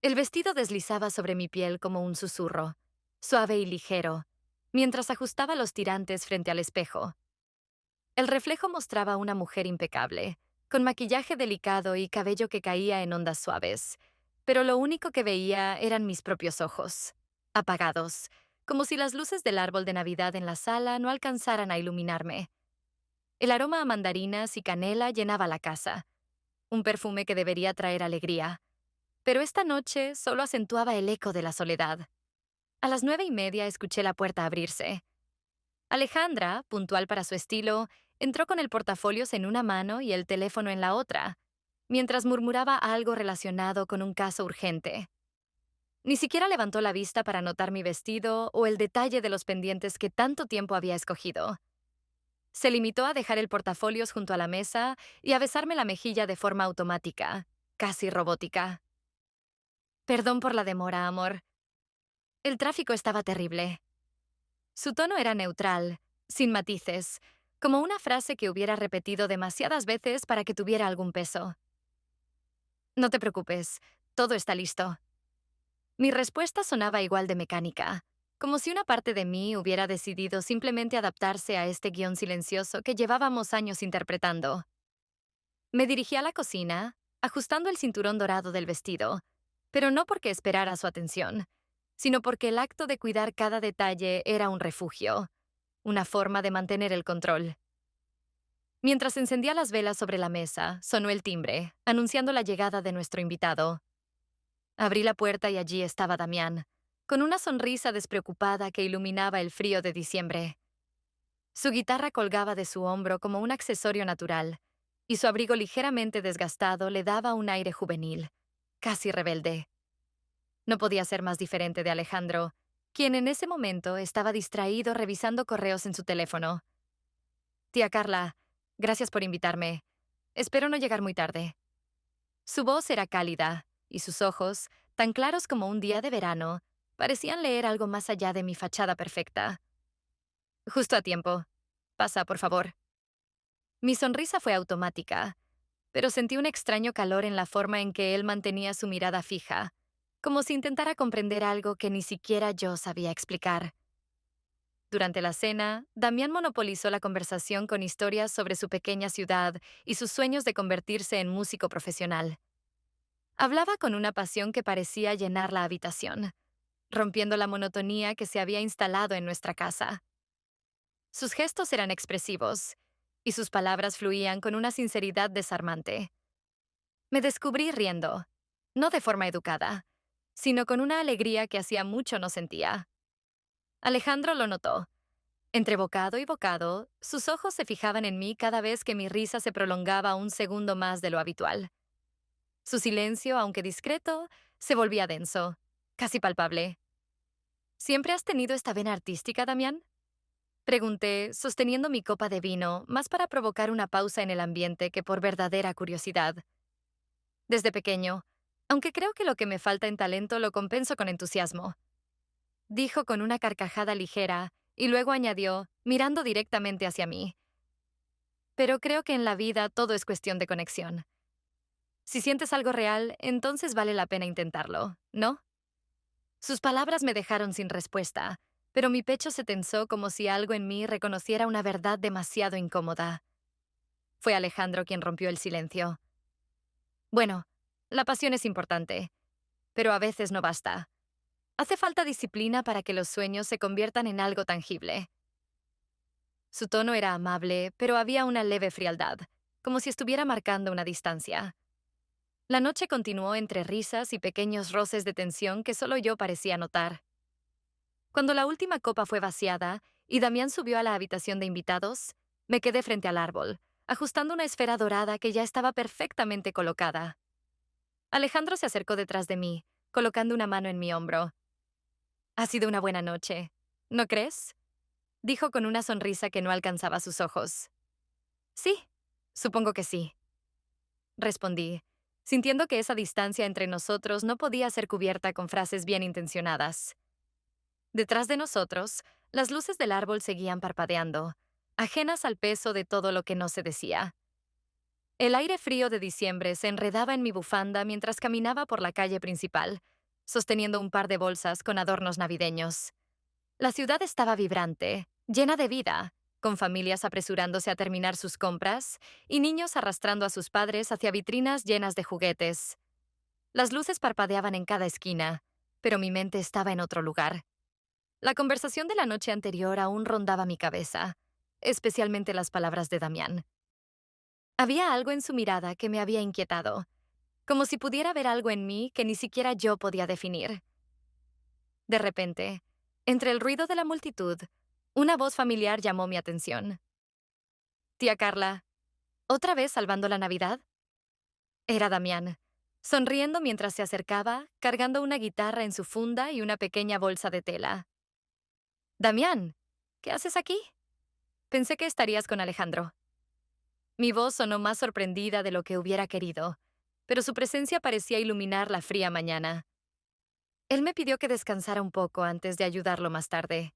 El vestido deslizaba sobre mi piel como un susurro, suave y ligero, mientras ajustaba los tirantes frente al espejo. El reflejo mostraba a una mujer impecable, con maquillaje delicado y cabello que caía en ondas suaves, pero lo único que veía eran mis propios ojos, apagados, como si las luces del árbol de Navidad en la sala no alcanzaran a iluminarme. El aroma a mandarinas y canela llenaba la casa, un perfume que debería traer alegría, pero esta noche solo acentuaba el eco de la soledad. A las 9:30 escuché la puerta abrirse. Alejandra, puntual para su estilo, entró con el portafolios en una mano y el teléfono en la otra, mientras murmuraba algo relacionado con un caso urgente. Ni siquiera levantó la vista para notar mi vestido o el detalle de los pendientes que tanto tiempo había escogido. Se limitó a dejar el portafolios junto a la mesa y a besarme la mejilla de forma automática, casi robótica. Perdón por la demora, amor. El tráfico estaba terrible. Su tono era neutral, sin matices, como una frase que hubiera repetido demasiadas veces para que tuviera algún peso. No te preocupes, todo está listo. Mi respuesta sonaba igual de mecánica, como si una parte de mí hubiera decidido simplemente adaptarse a este guión silencioso que llevábamos años interpretando. Me dirigí a la cocina, ajustando el cinturón dorado del vestido, pero no porque esperara su atención, sino porque el acto de cuidar cada detalle era un refugio, una forma de mantener el control. Mientras encendía las velas sobre la mesa, sonó el timbre, anunciando la llegada de nuestro invitado. Abrí la puerta y allí estaba Damián, con una sonrisa despreocupada que iluminaba el frío de diciembre. Su guitarra colgaba de su hombro como un accesorio natural, y su abrigo ligeramente desgastado le daba un aire juvenil, casi rebelde. No podía ser más diferente de Alejandro, quien en ese momento estaba distraído revisando correos en su teléfono. Tía Carla, gracias por invitarme. Espero no llegar muy tarde. Su voz era cálida, y sus ojos, tan claros como un día de verano, parecían leer algo más allá de mi fachada perfecta. Justo a tiempo. Pasa, por favor. Mi sonrisa fue automática, pero sentí un extraño calor en la forma en que él mantenía su mirada fija, como si intentara comprender algo que ni siquiera yo sabía explicar. Durante la cena, Damián monopolizó la conversación con historias sobre su pequeña ciudad y sus sueños de convertirse en músico profesional. Hablaba con una pasión que parecía llenar la habitación, rompiendo la monotonía que se había instalado en nuestra casa. Sus gestos eran expresivos, y sus palabras fluían con una sinceridad desarmante. Me descubrí riendo, no de forma educada, sino con una alegría que hacía mucho no sentía. Alejandro lo notó. Entre bocado y bocado, sus ojos se fijaban en mí cada vez que mi risa se prolongaba un segundo más de lo habitual. Su silencio, aunque discreto, se volvía denso, casi palpable. ¿Siempre has tenido esta vena artística, Damián? Pregunté, sosteniendo mi copa de vino, más para provocar una pausa en el ambiente que por verdadera curiosidad. Desde pequeño, aunque creo que lo que me falta en talento lo compenso con entusiasmo, dijo con una carcajada ligera, y luego añadió, mirando directamente hacia mí. Pero creo que en la vida todo es cuestión de conexión. Si sientes algo real, entonces vale la pena intentarlo, ¿no? Sus palabras me dejaron sin respuesta, pero mi pecho se tensó como si algo en mí reconociera una verdad demasiado incómoda. Fue Alejandro quien rompió el silencio. Bueno, la pasión es importante, pero a veces no basta. Hace falta disciplina para que los sueños se conviertan en algo tangible. Su tono era amable, pero había una leve frialdad, como si estuviera marcando una distancia. La noche continuó entre risas y pequeños roces de tensión que solo yo parecía notar. Cuando la última copa fue vaciada y Damián subió a la habitación de invitados, me quedé frente al árbol, ajustando una esfera dorada que ya estaba perfectamente colocada. Alejandro se acercó detrás de mí, colocando una mano en mi hombro. Ha sido una buena noche, ¿no crees? Dijo con una sonrisa que no alcanzaba sus ojos. Sí, supongo que sí, respondí, sintiendo que esa distancia entre nosotros no podía ser cubierta con frases bien intencionadas. Detrás de nosotros, las luces del árbol seguían parpadeando, ajenas al peso de todo lo que no se decía. El aire frío de diciembre se enredaba en mi bufanda mientras caminaba por la calle principal, sosteniendo un par de bolsas con adornos navideños. La ciudad estaba vibrante, llena de vida, con familias apresurándose a terminar sus compras y niños arrastrando a sus padres hacia vitrinas llenas de juguetes. Las luces parpadeaban en cada esquina, pero mi mente estaba en otro lugar. La conversación de la noche anterior aún rondaba mi cabeza, especialmente las palabras de Damián. Había algo en su mirada que me había inquietado, como si pudiera ver algo en mí que ni siquiera yo podía definir. De repente, entre el ruido de la multitud, una voz familiar llamó mi atención. Tía Carla, ¿otra vez salvando la Navidad? Era Damián, sonriendo mientras se acercaba, cargando una guitarra en su funda y una pequeña bolsa de tela. Damián, ¿qué haces aquí? Pensé que estarías con Alejandro. Mi voz sonó más sorprendida de lo que hubiera querido, pero su presencia parecía iluminar la fría mañana. Él me pidió que descansara un poco antes de ayudarlo más tarde.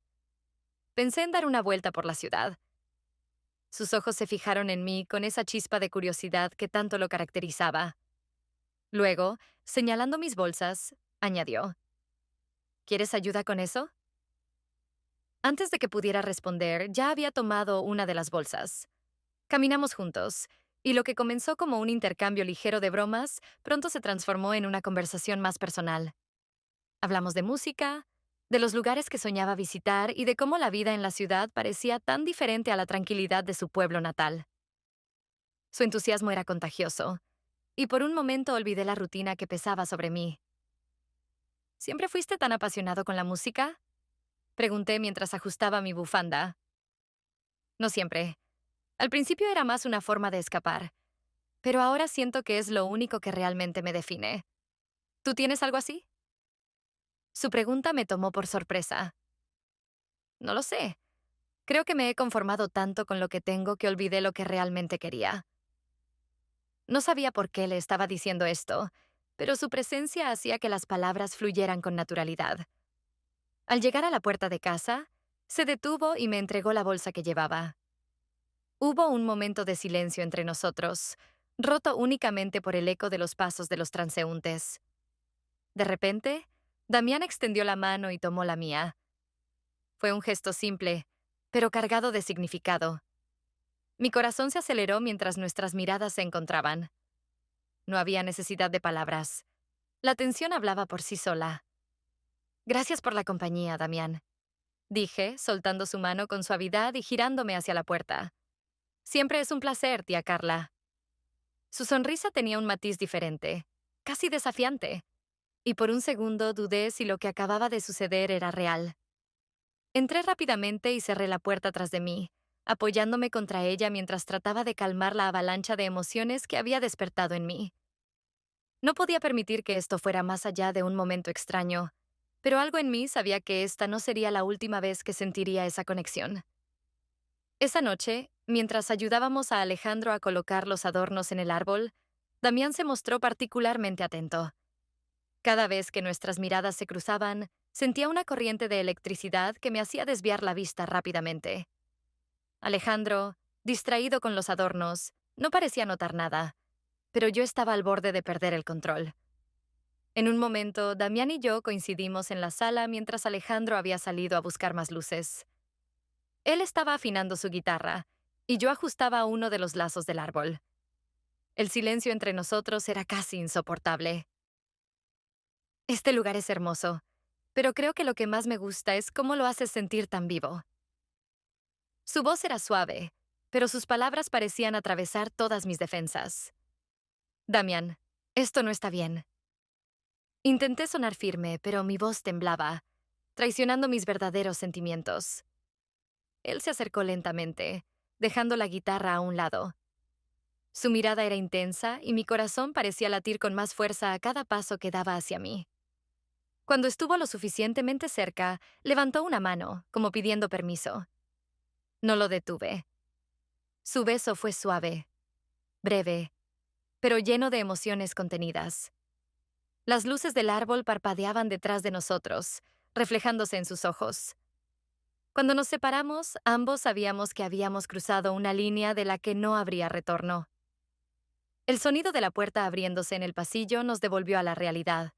Pensé en dar una vuelta por la ciudad. Sus ojos se fijaron en mí con esa chispa de curiosidad que tanto lo caracterizaba. Luego, señalando mis bolsas, añadió, ¿quieres ayuda con eso? Antes de que pudiera responder, ya había tomado una de las bolsas. Caminamos juntos, y lo que comenzó como un intercambio ligero de bromas, pronto se transformó en una conversación más personal. Hablamos de música, de los lugares que soñaba visitar y de cómo la vida en la ciudad parecía tan diferente a la tranquilidad de su pueblo natal. Su entusiasmo era contagioso, y por un momento olvidé la rutina que pesaba sobre mí. ¿Siempre fuiste tan apasionado con la música? Pregunté mientras ajustaba mi bufanda. No siempre. Al principio era más una forma de escapar, pero ahora siento que es lo único que realmente me define. ¿Tú tienes algo así? Su pregunta me tomó por sorpresa. No lo sé. Creo que me he conformado tanto con lo que tengo que olvidé lo que realmente quería. No sabía por qué le estaba diciendo esto, pero su presencia hacía que las palabras fluyeran con naturalidad. Al llegar a la puerta de casa, se detuvo y me entregó la bolsa que llevaba. Hubo un momento de silencio entre nosotros, roto únicamente por el eco de los pasos de los transeúntes. De repente, Damián extendió la mano y tomó la mía. Fue un gesto simple, pero cargado de significado. Mi corazón se aceleró mientras nuestras miradas se encontraban. No había necesidad de palabras. La tensión hablaba por sí sola. Gracias por la compañía, Damián, dije, soltando su mano con suavidad y girándome hacia la puerta. Siempre es un placer, tía Carla. Su sonrisa tenía un matiz diferente, casi desafiante, y por un segundo dudé si lo que acababa de suceder era real. Entré rápidamente y cerré la puerta tras de mí, apoyándome contra ella mientras trataba de calmar la avalancha de emociones que había despertado en mí. No podía permitir que esto fuera más allá de un momento extraño, pero algo en mí sabía que esta no sería la última vez que sentiría esa conexión. Esa noche, mientras ayudábamos a Alejandro a colocar los adornos en el árbol, Damián se mostró particularmente atento. Cada vez que nuestras miradas se cruzaban, sentía una corriente de electricidad que me hacía desviar la vista rápidamente. Alejandro, distraído con los adornos, no parecía notar nada, pero yo estaba al borde de perder el control. En un momento, Damián y yo coincidimos en la sala mientras Alejandro había salido a buscar más luces. Él estaba afinando su guitarra, y yo ajustaba uno de los lazos del árbol. El silencio entre nosotros era casi insoportable. Este lugar es hermoso, pero creo que lo que más me gusta es cómo lo haces sentir tan vivo. Su voz era suave, pero sus palabras parecían atravesar todas mis defensas. Damián, esto no está bien. Intenté sonar firme, pero mi voz temblaba, traicionando mis verdaderos sentimientos. Él se acercó lentamente, dejando la guitarra a un lado. Su mirada era intensa y mi corazón parecía latir con más fuerza a cada paso que daba hacia mí. Cuando estuvo lo suficientemente cerca, levantó una mano, como pidiendo permiso. No lo detuve. Su beso fue suave, breve, pero lleno de emociones contenidas. Las luces del árbol parpadeaban detrás de nosotros, reflejándose en sus ojos. Cuando nos separamos, ambos sabíamos que habíamos cruzado una línea de la que no habría retorno. El sonido de la puerta abriéndose en el pasillo nos devolvió a la realidad.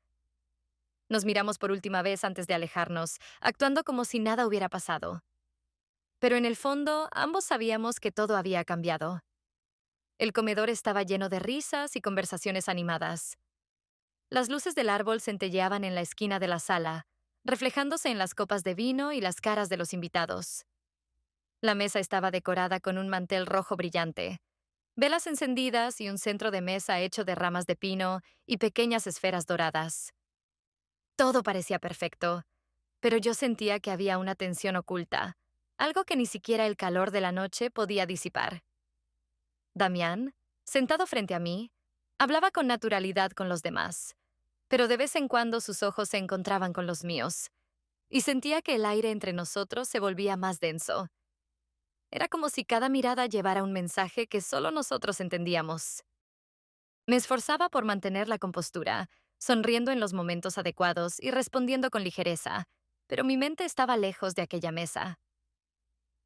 Nos miramos por última vez antes de alejarnos, actuando como si nada hubiera pasado. Pero en el fondo, ambos sabíamos que todo había cambiado. El comedor estaba lleno de risas y conversaciones animadas. Las luces del árbol centelleaban en la esquina de la sala, reflejándose en las copas de vino y las caras de los invitados. La mesa estaba decorada con un mantel rojo brillante, velas encendidas y un centro de mesa hecho de ramas de pino y pequeñas esferas doradas. Todo parecía perfecto, pero yo sentía que había una tensión oculta, algo que ni siquiera el calor de la noche podía disipar. Damián, sentado frente a mí, hablaba con naturalidad con los demás, pero de vez en cuando sus ojos se encontraban con los míos, y sentía que el aire entre nosotros se volvía más denso. Era como si cada mirada llevara un mensaje que solo nosotros entendíamos. Me esforzaba por mantener la compostura, sonriendo en los momentos adecuados y respondiendo con ligereza, pero mi mente estaba lejos de aquella mesa.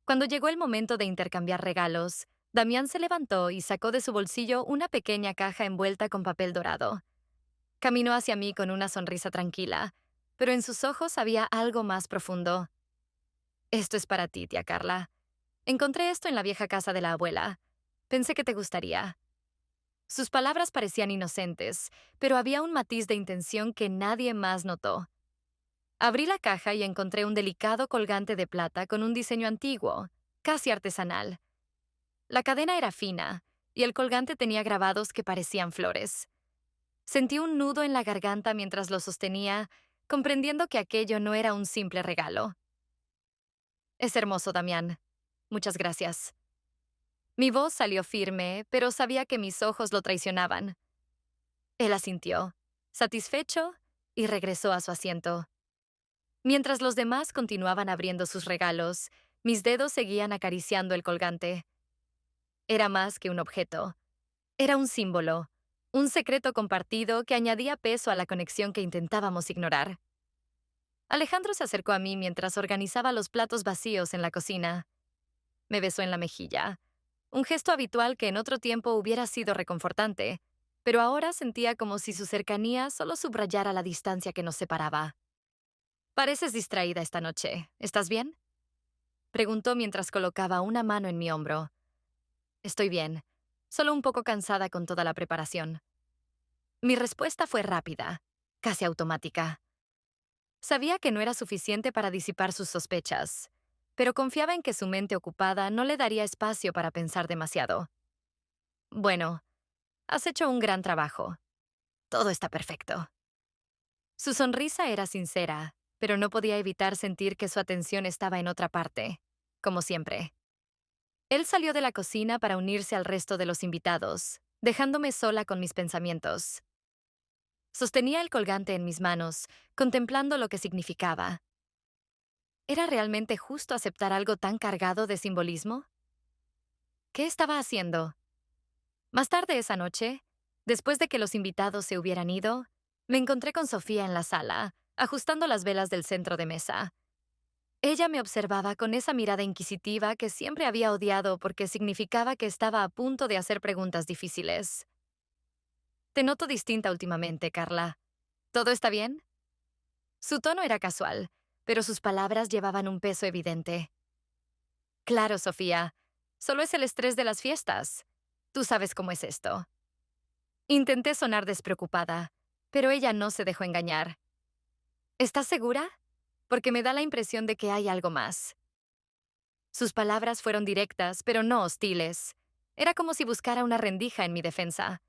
Cuando llegó el momento de intercambiar regalos, Damián se levantó y sacó de su bolsillo una pequeña caja envuelta con papel dorado. Caminó hacia mí con una sonrisa tranquila, pero en sus ojos había algo más profundo. Esto es para ti, tía Carla. Encontré esto en la vieja casa de la abuela. Pensé que te gustaría. Sus palabras parecían inocentes, pero había un matiz de intención que nadie más notó. Abrí la caja y encontré un delicado colgante de plata con un diseño antiguo, casi artesanal. La cadena era fina, y el colgante tenía grabados que parecían flores. Sentí un nudo en la garganta mientras lo sostenía, comprendiendo que aquello no era un simple regalo. Es hermoso, Damián. Muchas gracias. Mi voz salió firme, pero sabía que mis ojos lo traicionaban. Él asintió, satisfecho, y regresó a su asiento. Mientras los demás continuaban abriendo sus regalos, mis dedos seguían acariciando el colgante. Era más que un objeto. Era un símbolo, un secreto compartido que añadía peso a la conexión que intentábamos ignorar. Alejandro se acercó a mí mientras organizaba los platos vacíos en la cocina. Me besó en la mejilla, un gesto habitual que en otro tiempo hubiera sido reconfortante, pero ahora sentía como si su cercanía solo subrayara la distancia que nos separaba. Pareces distraída esta noche. ¿Estás bien? Preguntó mientras colocaba una mano en mi hombro. Estoy bien, solo un poco cansada con toda la preparación. Mi respuesta fue rápida, casi automática. Sabía que no era suficiente para disipar sus sospechas, pero confiaba en que su mente ocupada no le daría espacio para pensar demasiado. Bueno, has hecho un gran trabajo. Todo está perfecto. Su sonrisa era sincera, pero no podía evitar sentir que su atención estaba en otra parte, como siempre. Él salió de la cocina para unirse al resto de los invitados, dejándome sola con mis pensamientos. Sostenía el colgante en mis manos, contemplando lo que significaba. ¿Era realmente justo aceptar algo tan cargado de simbolismo? ¿Qué estaba haciendo? Más tarde esa noche, después de que los invitados se hubieran ido, me encontré con Sofía en la sala, ajustando las velas del centro de mesa. Ella me observaba con esa mirada inquisitiva que siempre había odiado porque significaba que estaba a punto de hacer preguntas difíciles. Te noto distinta últimamente, Carla. ¿Todo está bien? Su tono era casual, pero sus palabras llevaban un peso evidente. Claro, Sofía. Solo es el estrés de las fiestas. Tú sabes cómo es esto. Intenté sonar despreocupada, pero ella no se dejó engañar. ¿Estás segura? Porque me da la impresión de que hay algo más. Sus palabras fueron directas, pero no hostiles. Era como si buscara una rendija en mi defensa.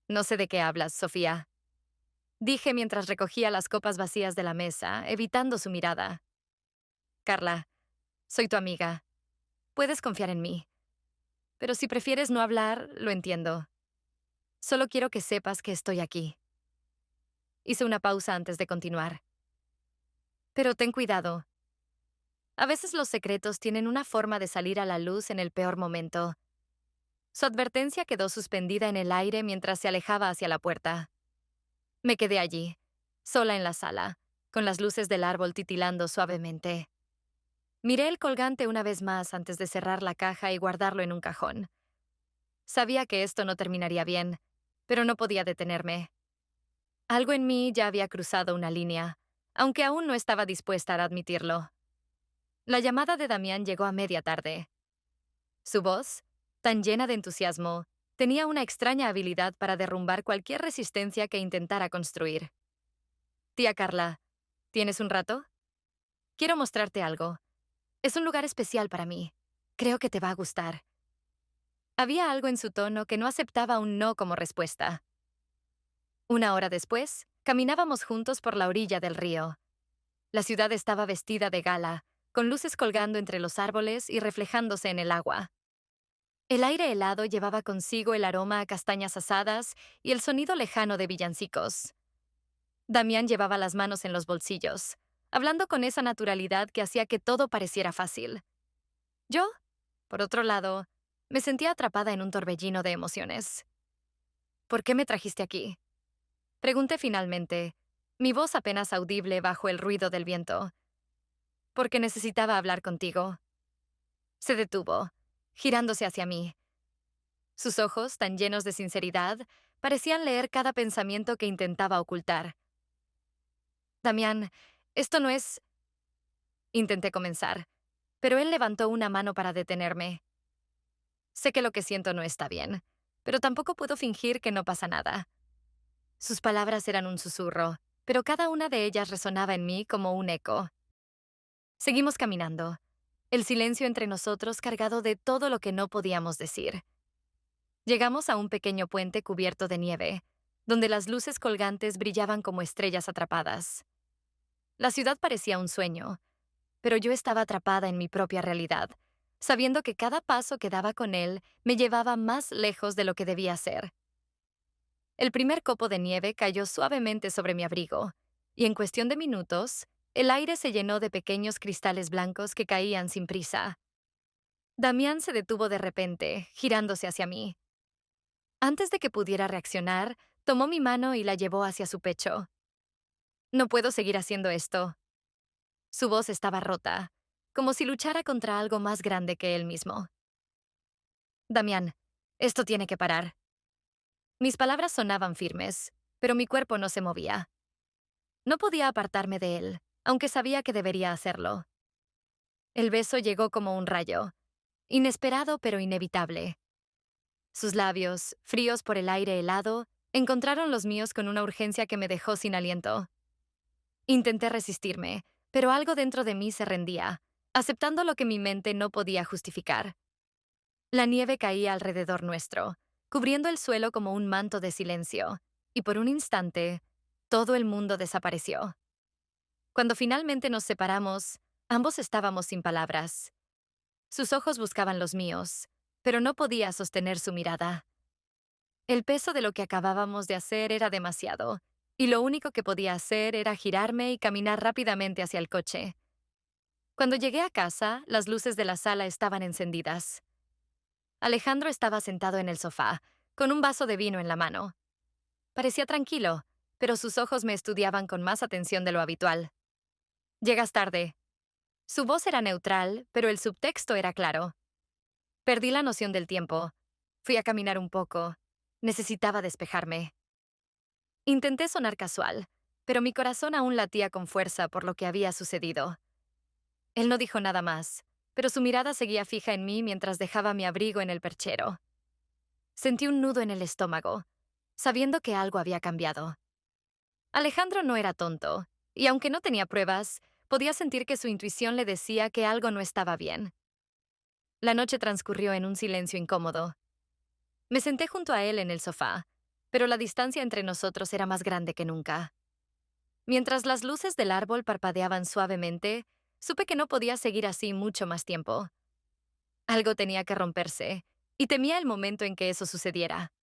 No sé de qué hablas, Sofía. Dije mientras recogía las copas vacías de la mesa, evitando su mirada. Carla, soy tu amiga. Puedes confiar en mí. Pero si prefieres no hablar, lo entiendo. Solo quiero que sepas que estoy aquí. Hice una pausa antes de continuar. Pero ten cuidado. A veces los secretos tienen una forma de salir a la luz en el peor momento. Su advertencia quedó suspendida en el aire mientras se alejaba hacia la puerta. Me quedé allí, sola en la sala, con las luces del árbol titilando suavemente. Miré el colgante una vez más antes de cerrar la caja y guardarlo en un cajón. Sabía que esto no terminaría bien, pero no podía detenerme. Algo en mí ya había cruzado una línea, aunque aún no estaba dispuesta a admitirlo. La llamada de Damián llegó a media tarde. Su voz, tan llena de entusiasmo, tenía una extraña habilidad para derrumbar cualquier resistencia que intentara construir. Tía Carla, ¿tienes un rato? Quiero mostrarte algo. Es un lugar especial para mí. Creo que te va a gustar. Había algo en su tono que no aceptaba un no como respuesta. Una hora después, caminábamos juntos por la orilla del río. La ciudad estaba vestida de gala, con luces colgando entre los árboles y reflejándose en el agua. El aire helado llevaba consigo el aroma a castañas asadas y el sonido lejano de villancicos. Damián llevaba las manos en los bolsillos, hablando con esa naturalidad que hacía que todo pareciera fácil. Yo, por otro lado, me sentía atrapada en un torbellino de emociones. ¿Por qué me trajiste aquí? Pregunté finalmente, mi voz apenas audible bajo el ruido del viento. Porque necesitaba hablar contigo. Se detuvo, girándose hacia mí. Sus ojos, tan llenos de sinceridad, parecían leer cada pensamiento que intentaba ocultar. Damián, esto no es... Intenté comenzar, pero él levantó una mano para detenerme. Sé que lo que siento no está bien, pero tampoco puedo fingir que no pasa nada. Sus palabras eran un susurro, pero cada una de ellas resonaba en mí como un eco. Seguimos caminando, el silencio entre nosotros cargado de todo lo que no podíamos decir. Llegamos a un pequeño puente cubierto de nieve, donde las luces colgantes brillaban como estrellas atrapadas. La ciudad parecía un sueño, pero yo estaba atrapada en mi propia realidad, sabiendo que cada paso que daba con él me llevaba más lejos de lo que debía ser. El primer copo de nieve cayó suavemente sobre mi abrigo, y en cuestión de minutos, el aire se llenó de pequeños cristales blancos que caían sin prisa. Damián se detuvo de repente, girándose hacia mí. Antes de que pudiera reaccionar, tomó mi mano y la llevó hacia su pecho. No puedo seguir haciendo esto. Su voz estaba rota, como si luchara contra algo más grande que él mismo. Damián, esto tiene que parar. Mis palabras sonaban firmes, pero mi cuerpo no se movía. No podía apartarme de él, aunque sabía que debería hacerlo. El beso llegó como un rayo, inesperado pero inevitable. Sus labios, fríos por el aire helado, encontraron los míos con una urgencia que me dejó sin aliento. Intenté resistirme, pero algo dentro de mí se rendía, aceptando lo que mi mente no podía justificar. La nieve caía alrededor nuestro, cubriendo el suelo como un manto de silencio, y por un instante, todo el mundo desapareció. Cuando finalmente nos separamos, ambos estábamos sin palabras. Sus ojos buscaban los míos, pero no podía sostener su mirada. El peso de lo que acabábamos de hacer era demasiado, y lo único que podía hacer era girarme y caminar rápidamente hacia el coche. Cuando llegué a casa, las luces de la sala estaban encendidas. Alejandro estaba sentado en el sofá, con un vaso de vino en la mano. Parecía tranquilo, pero sus ojos me estudiaban con más atención de lo habitual. Llegas tarde. Su voz era neutral, pero el subtexto era claro. Perdí la noción del tiempo. Fui a caminar un poco. Necesitaba despejarme. Intenté sonar casual, pero mi corazón aún latía con fuerza por lo que había sucedido. Él no dijo nada más, pero su mirada seguía fija en mí mientras dejaba mi abrigo en el perchero. Sentí un nudo en el estómago, sabiendo que algo había cambiado. Alejandro no era tonto, y aunque no tenía pruebas, podía sentir que su intuición le decía que algo no estaba bien. La noche transcurrió en un silencio incómodo. Me senté junto a él en el sofá, pero la distancia entre nosotros era más grande que nunca. Mientras las luces del árbol parpadeaban suavemente, supe que no podía seguir así mucho más tiempo. Algo tenía que romperse, y temía el momento en que eso sucediera.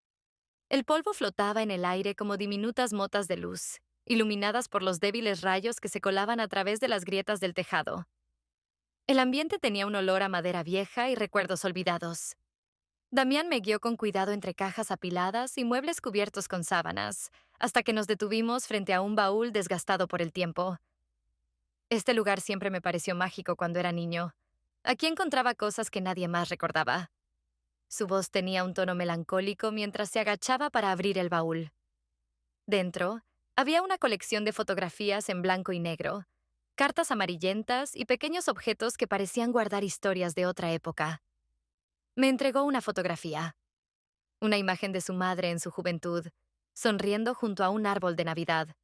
El polvo flotaba en el aire como diminutas motas de luz, iluminadas por los débiles rayos que se colaban a través de las grietas del tejado. El ambiente tenía un olor a madera vieja y recuerdos olvidados. Damián me guió con cuidado entre cajas apiladas y muebles cubiertos con sábanas, hasta que nos detuvimos frente a un baúl desgastado por el tiempo. Este lugar siempre me pareció mágico cuando era niño. Aquí encontraba cosas que nadie más recordaba. Su voz tenía un tono melancólico mientras se agachaba para abrir el baúl. Dentro, había una colección de fotografías en blanco y negro, cartas amarillentas y pequeños objetos que parecían guardar historias de otra época. Me entregó una fotografía, una imagen de su madre en su juventud, sonriendo junto a un árbol de Navidad.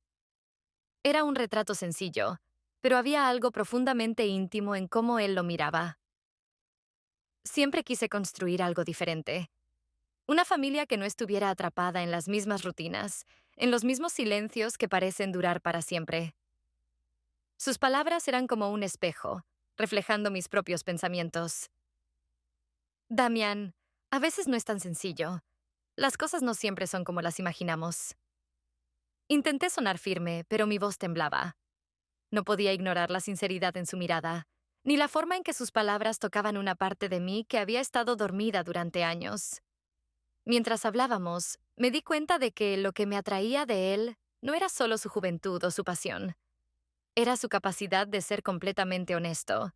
Era un retrato sencillo, pero había algo profundamente íntimo en cómo él lo miraba. Siempre quise construir algo diferente. Una familia que no estuviera atrapada en las mismas rutinas, en los mismos silencios que parecen durar para siempre. Sus palabras eran como un espejo, reflejando mis propios pensamientos. Damián, a veces no es tan sencillo. Las cosas no siempre son como las imaginamos. Intenté sonar firme, pero mi voz temblaba. No podía ignorar la sinceridad en su mirada, ni la forma en que sus palabras tocaban una parte de mí que había estado dormida durante años. Mientras hablábamos, me di cuenta de que lo que me atraía de él no era solo su juventud o su pasión. Era su capacidad de ser completamente honesto,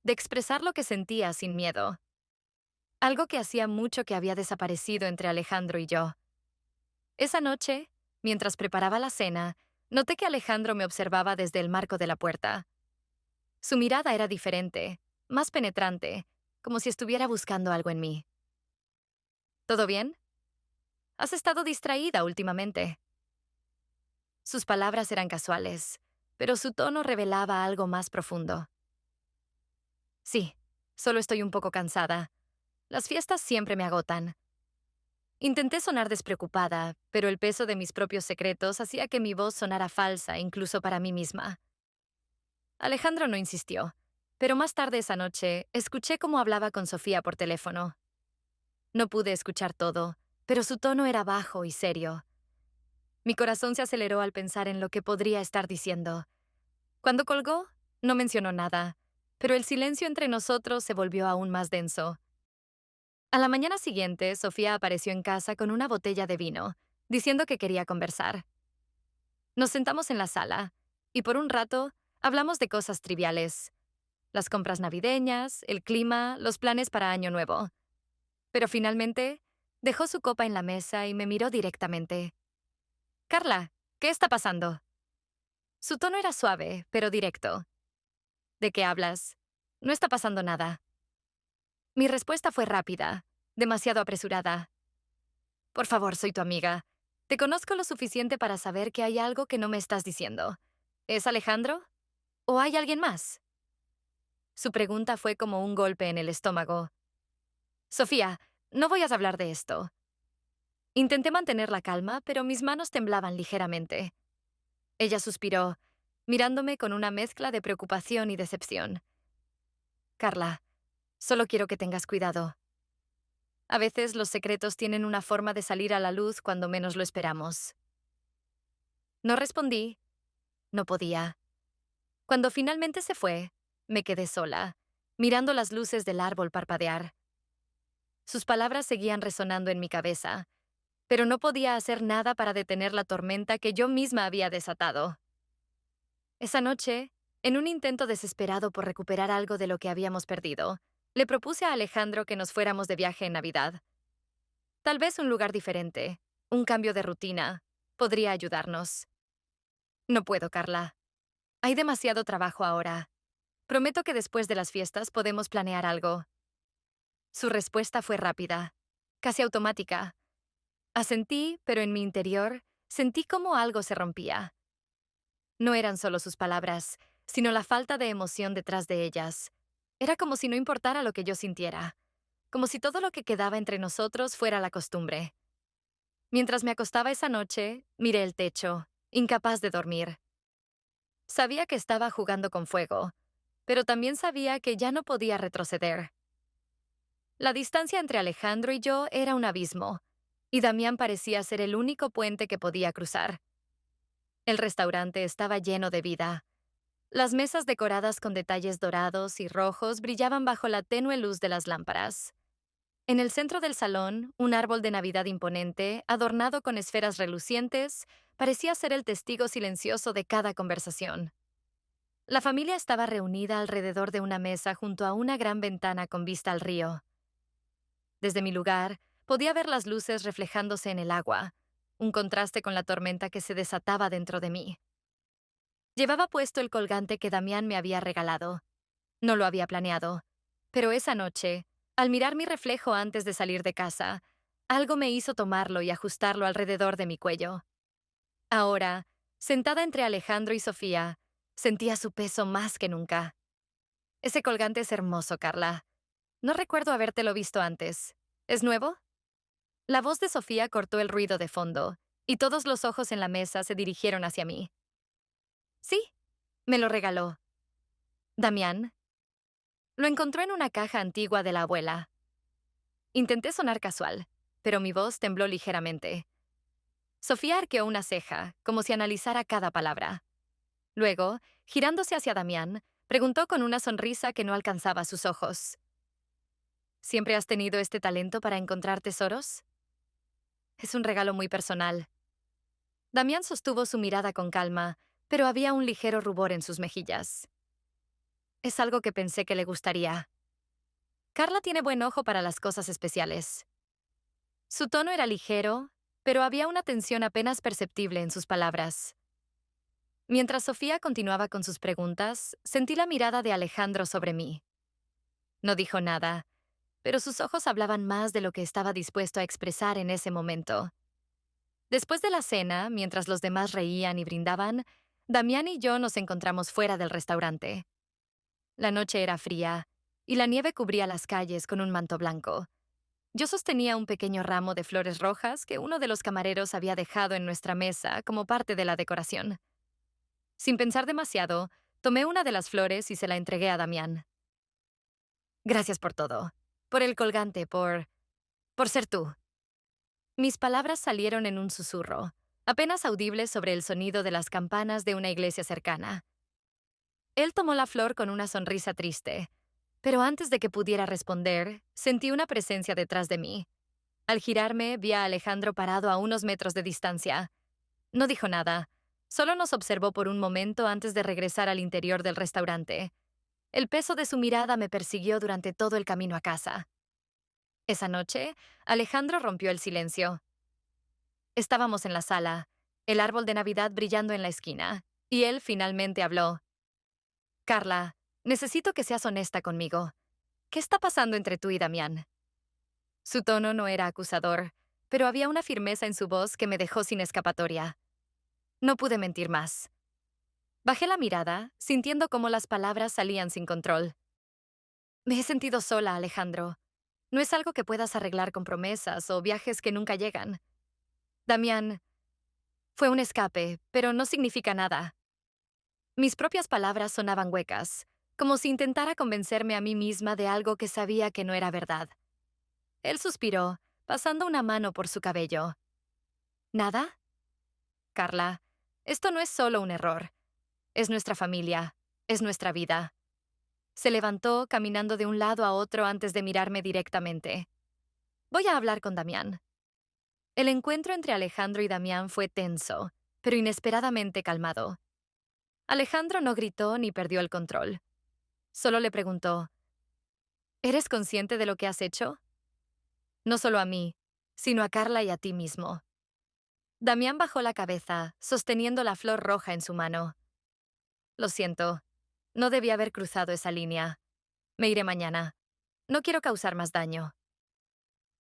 de expresar lo que sentía sin miedo. Algo que hacía mucho que había desaparecido entre Alejandro y yo. Esa noche, mientras preparaba la cena, noté que Alejandro me observaba desde el marco de la puerta. Su mirada era diferente, más penetrante, como si estuviera buscando algo en mí. ¿Todo bien? Has estado distraída últimamente. Sus palabras eran casuales, pero su tono revelaba algo más profundo. Sí, solo estoy un poco cansada. Las fiestas siempre me agotan. Intenté sonar despreocupada, pero el peso de mis propios secretos hacía que mi voz sonara falsa incluso para mí misma. Alejandro no insistió, pero más tarde esa noche escuché cómo hablaba con Sofía por teléfono. No pude escuchar todo, pero su tono era bajo y serio. Mi corazón se aceleró al pensar en lo que podría estar diciendo. Cuando colgó, no mencionó nada, pero el silencio entre nosotros se volvió aún más denso. A la mañana siguiente, Sofía apareció en casa con una botella de vino, diciendo que quería conversar. Nos sentamos en la sala, y por un rato hablamos de cosas triviales. Las compras navideñas, el clima, los planes para Año Nuevo. Pero finalmente, dejó su copa en la mesa y me miró directamente. Carla, ¿qué está pasando? Su tono era suave, pero directo. ¿De qué hablas? No está pasando nada. Mi respuesta fue rápida, demasiado apresurada. Por favor, soy tu amiga. Te conozco lo suficiente para saber que hay algo que no me estás diciendo. ¿Es Alejandro? ¿O hay alguien más? Su pregunta fue como un golpe en el estómago. Sofía, no voy a hablar de esto. Intenté mantener la calma, pero mis manos temblaban ligeramente. Ella suspiró, mirándome con una mezcla de preocupación y decepción. Carla, solo quiero que tengas cuidado. A veces los secretos tienen una forma de salir a la luz cuando menos lo esperamos. No respondí. No podía. Cuando finalmente se fue, me quedé sola, mirando las luces del árbol parpadear. Sus palabras seguían resonando en mi cabeza, pero no podía hacer nada para detener la tormenta que yo misma había desatado. Esa noche, en un intento desesperado por recuperar algo de lo que habíamos perdido, le propuse a Alejandro que nos fuéramos de viaje en Navidad. Tal vez un lugar diferente, un cambio de rutina, podría ayudarnos. No puedo, Carla. Hay demasiado trabajo ahora. Prometo que después de las fiestas podemos planear algo. Su respuesta fue rápida, casi automática. Asentí, pero en mi interior sentí como algo se rompía. No eran solo sus palabras, sino la falta de emoción detrás de ellas. Era como si no importara lo que yo sintiera, como si todo lo que quedaba entre nosotros fuera la costumbre. Mientras me acostaba esa noche, miré el techo, incapaz de dormir. Sabía que estaba jugando con fuego, pero también sabía que ya no podía retroceder. La distancia entre Alejandro y yo era un abismo, y Damián parecía ser el único puente que podía cruzar. El restaurante estaba lleno de vida. Las mesas decoradas con detalles dorados y rojos brillaban bajo la tenue luz de las lámparas. En el centro del salón, un árbol de Navidad imponente, adornado con esferas relucientes, parecía ser el testigo silencioso de cada conversación. La familia estaba reunida alrededor de una mesa junto a una gran ventana con vista al río. Desde mi lugar, podía ver las luces reflejándose en el agua, un contraste con la tormenta que se desataba dentro de mí. Llevaba puesto el colgante que Damián me había regalado. No lo había planeado, pero esa noche, al mirar mi reflejo antes de salir de casa, algo me hizo tomarlo y ajustarlo alrededor de mi cuello. Ahora, sentada entre Alejandro y Sofía, sentía su peso más que nunca. Ese colgante es hermoso, Carla. No recuerdo habértelo visto antes. ¿Es nuevo? La voz de Sofía cortó el ruido de fondo, y todos los ojos en la mesa se dirigieron hacia mí. Sí, me lo regaló. Damián. Lo encontró en una caja antigua de la abuela. Intenté sonar casual, pero mi voz tembló ligeramente. Sofía arqueó una ceja, como si analizara cada palabra. Luego, girándose hacia Damián, preguntó con una sonrisa que no alcanzaba sus ojos. ¿Siempre has tenido este talento para encontrar tesoros? Es un regalo muy personal. Damián sostuvo su mirada con calma, pero había un ligero rubor en sus mejillas. Es algo que pensé que le gustaría. Carla tiene buen ojo para las cosas especiales. Su tono era ligero, pero había una tensión apenas perceptible en sus palabras. Mientras Sofía continuaba con sus preguntas, sentí la mirada de Alejandro sobre mí. No dijo nada, pero sus ojos hablaban más de lo que estaba dispuesto a expresar en ese momento. Después de la cena, mientras los demás reían y brindaban, Damián y yo nos encontramos fuera del restaurante. La noche era fría, y la nieve cubría las calles con un manto blanco. Yo sostenía un pequeño ramo de flores rojas que uno de los camareros había dejado en nuestra mesa como parte de la decoración. Sin pensar demasiado, tomé una de las flores y se la entregué a Damián. Gracias por todo. Por el colgante, por ser tú. Mis palabras salieron en un susurro, apenas audible sobre el sonido de las campanas de una iglesia cercana. Él tomó la flor con una sonrisa triste, pero antes de que pudiera responder, sentí una presencia detrás de mí. Al girarme, vi a Alejandro parado a unos metros de distancia. No dijo nada, solo nos observó por un momento antes de regresar al interior del restaurante. El peso de su mirada me persiguió durante todo el camino a casa. Esa noche, Alejandro rompió el silencio. Estábamos en la sala, el árbol de Navidad brillando en la esquina, y él finalmente habló. Carla, necesito que seas honesta conmigo. ¿Qué está pasando entre tú y Damián? Su tono no era acusador, pero había una firmeza en su voz que me dejó sin escapatoria. No pude mentir más. Bajé la mirada, sintiendo cómo las palabras salían sin control. Me he sentido sola, Alejandro. No es algo que puedas arreglar con promesas o viajes que nunca llegan. Damián, fue un escape, pero no significa nada. Mis propias palabras sonaban huecas, como si intentara convencerme a mí misma de algo que sabía que no era verdad. Él suspiró, pasando una mano por su cabello. ¿Nada? Carla, esto no es solo un error. Es nuestra familia, es nuestra vida. Se levantó, caminando de un lado a otro antes de mirarme directamente. Voy a hablar con Damián. El encuentro entre Alejandro y Damián fue tenso, pero inesperadamente calmado. Alejandro no gritó ni perdió el control. Solo le preguntó, ¿eres consciente de lo que has hecho? No solo a mí, sino a Carla y a ti mismo. Damián bajó la cabeza, sosteniendo la flor roja en su mano. Lo siento, no debí haber cruzado esa línea. Me iré mañana. No quiero causar más daño.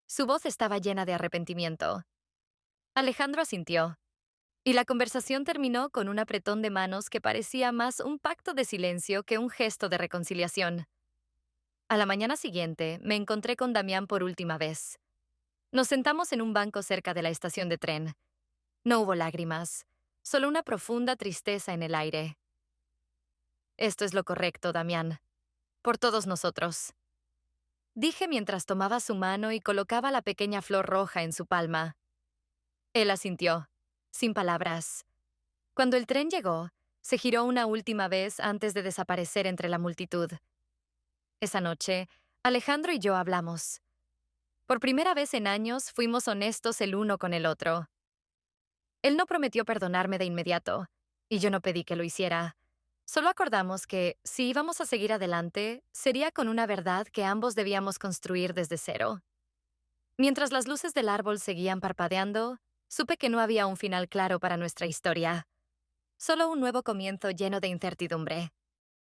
Su voz estaba llena de arrepentimiento. Alejandro asintió, y la conversación terminó con un apretón de manos que parecía más un pacto de silencio que un gesto de reconciliación. A la mañana siguiente, me encontré con Damián por última vez. Nos sentamos en un banco cerca de la estación de tren. No hubo lágrimas, solo una profunda tristeza en el aire. Esto es lo correcto, Damián. Por todos nosotros. Dije mientras tomaba su mano y colocaba la pequeña flor roja en su palma. Él asintió, sin palabras. Cuando el tren llegó, se giró una última vez antes de desaparecer entre la multitud. Esa noche, Alejandro y yo hablamos. Por primera vez en años, fuimos honestos el uno con el otro. Él no prometió perdonarme de inmediato, y yo no pedí que lo hiciera. Solo acordamos que, si íbamos a seguir adelante, sería con una verdad que ambos debíamos construir desde cero. Mientras las luces del árbol seguían parpadeando, supe que no había un final claro para nuestra historia, solo un nuevo comienzo lleno de incertidumbre.